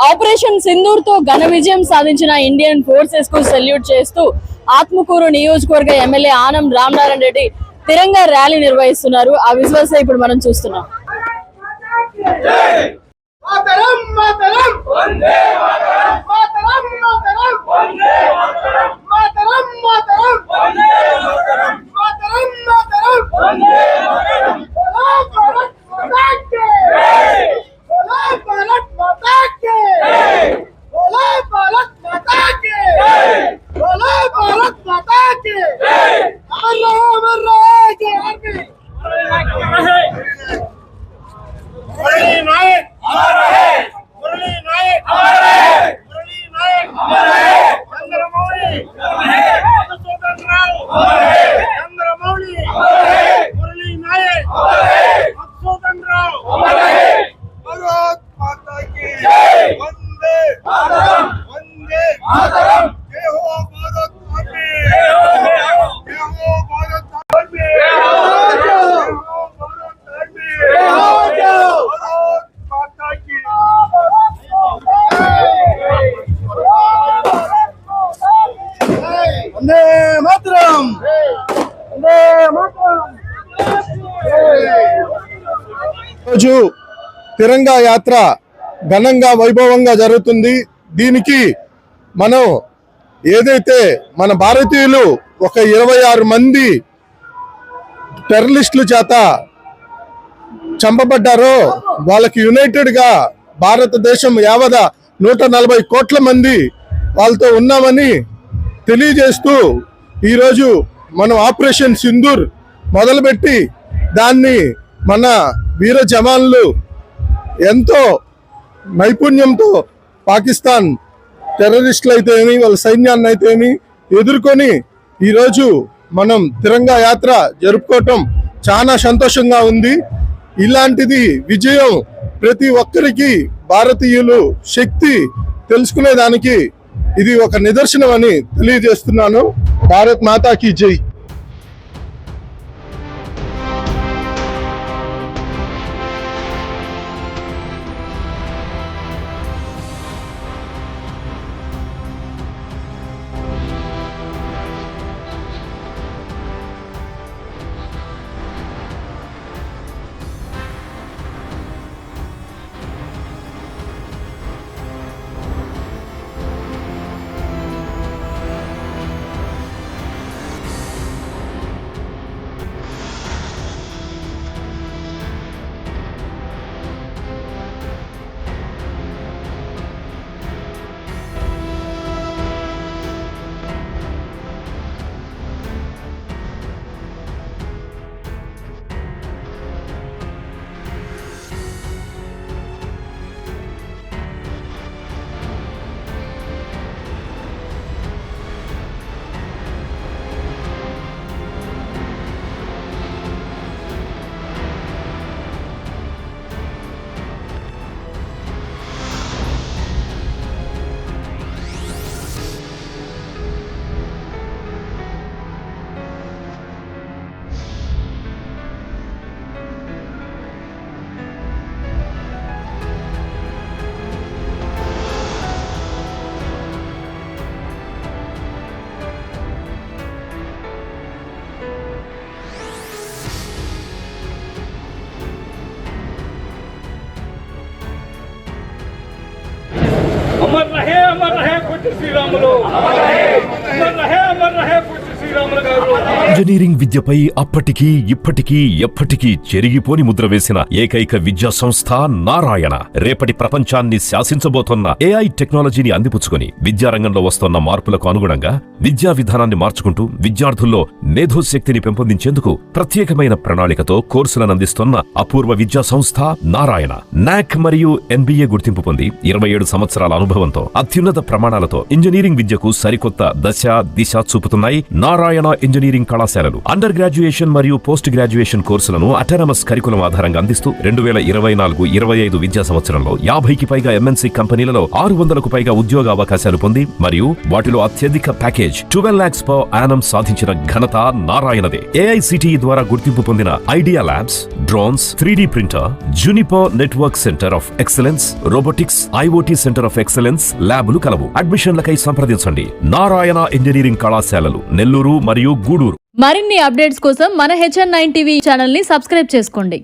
Operation Sindoor తో ఘన విజయం సాధించిన ఇండియన్ ఫోర్సెస్ కు సెల్యూట్ చేస్తూ ఆత్మకూరు నియోజకవర్గ ఎమ్మెల్యే ఆనం రామనారాయణ రెడ్డి తిరంగా ర్యాలీ నిర్వహిస్తున్నారు. ఆ విజువల్స్ ఇప్పుడు మనం చూస్తున్నాం. రోజు తిరంగా యాత్ర ఘనంగా వైభవంగా జరుగుతుంది. దీనికి మనం ఏదైతే మన భారతీయులు ఒక 26 మంది టెర్రరిస్టుల చేత చంపబడ్డారో వాళ్ళకి యునైటెడ్ గా భారతదేశం యావద 140 కోట్ల మంది వాళ్ళతో ఉన్నామని తెలియజేస్తూ ఈరోజు మనం ఆపరేషన్ సింధూర్ మొదలుపెట్టి దాన్ని మన వీర జవాన్లు ఎంతో నైపుణ్యంతో పాకిస్తాన్ టెర్రరిస్టులు అయితే ఏమి వాళ్ళ సైన్యాన్ని అయితే ఏమి ఎదుర్కొని ఈరోజు మనం తిరంగా యాత్ర జరుపుకోవటం చాలా సంతోషంగా ఉంది. ఇలాంటిది విజయం ప్రతి ఒక్కరికి భారతీయులు శక్తి తెలుసుకునేదానికి ఇది ఒక నిదర్శనం అని తెలియజేస్తున్నాను. భారత్ మాతాకి జై. अमर रहे पुत्र श्री रामुలు अमर रहे पुत्र श्री रामुలు గారు. ఇంజనీరింగ్ విద్యపై అప్పటికీ ఇప్పటికీ ఎప్పటికీ చెరిగిపోని ముద్ర వేసిన ఏకైక విద్యా సంస్థ నారాయణ రేపటి ప్రపంచాన్ని శాసించబోతున్న ఏఐ టెక్నాలజీని అందిపుచ్చుకొని విద్యారంగంలో వస్తున్న మార్పులకు అనుగుణంగా విద్యా విధానాన్ని మార్చుకుంటూ విద్యార్థుల్లో మేధోశక్తిని పెంపొందించేందుకు ప్రత్యేకమైన ప్రణాళికతో కోర్సులను అందిస్తున్న అపూర్వ విద్యా సంస్థ నారాయణ. నాక్ మరియు ఎన్బిఏ గుర్తింపు పొంది 27 సంవత్సరాల అనుభవంతో అత్యున్నత ప్రమాణాలతో ఇంజనీరింగ్ విద్యకు సరికొత్త దశ దిశ చూపుతున్నాయి నారాయణ నారాయణ ఇంజనీరింగ్ కళాశాలలు అండర్ గ్రాడ్యుయేషన్ మరియు పోస్ట్ గ్రాడ్యుయేషన్ కోర్సులను అటానమస్ కరికులం ఆధారంగా అందిస్తూ 2024-25 విద్యా సంవత్సరంలో 50కి పైగా ఎంఎన్సీ కంపెనీలలో 600కు పైగా ఉద్యోగ అవకాశాలు పొంది మరియు వాటిలో అత్యధిక ప్యాకేజ్ 12 lakhs per annum సాధించిన ఘనత నారాయణదే. AICTE ద్వారా గుర్తింపు పొందిన idea labs, drones, 3D printer, Juniper network centre of excellence, robotics, IoT centre of excellence ల్యాబులు కలవు. అడ్మిషన్లకై సంప్రదించండి. నారాయణ ఇంజనీరింగ్ కళాశాలలు, నెల్లూరు మరియు గూడూరు. మరిన్ని అప్డేట్స్ కోసం మన HN9 టీవీ ఛానల్ ని సబ్స్క్రైబ్ చేసుకోండి.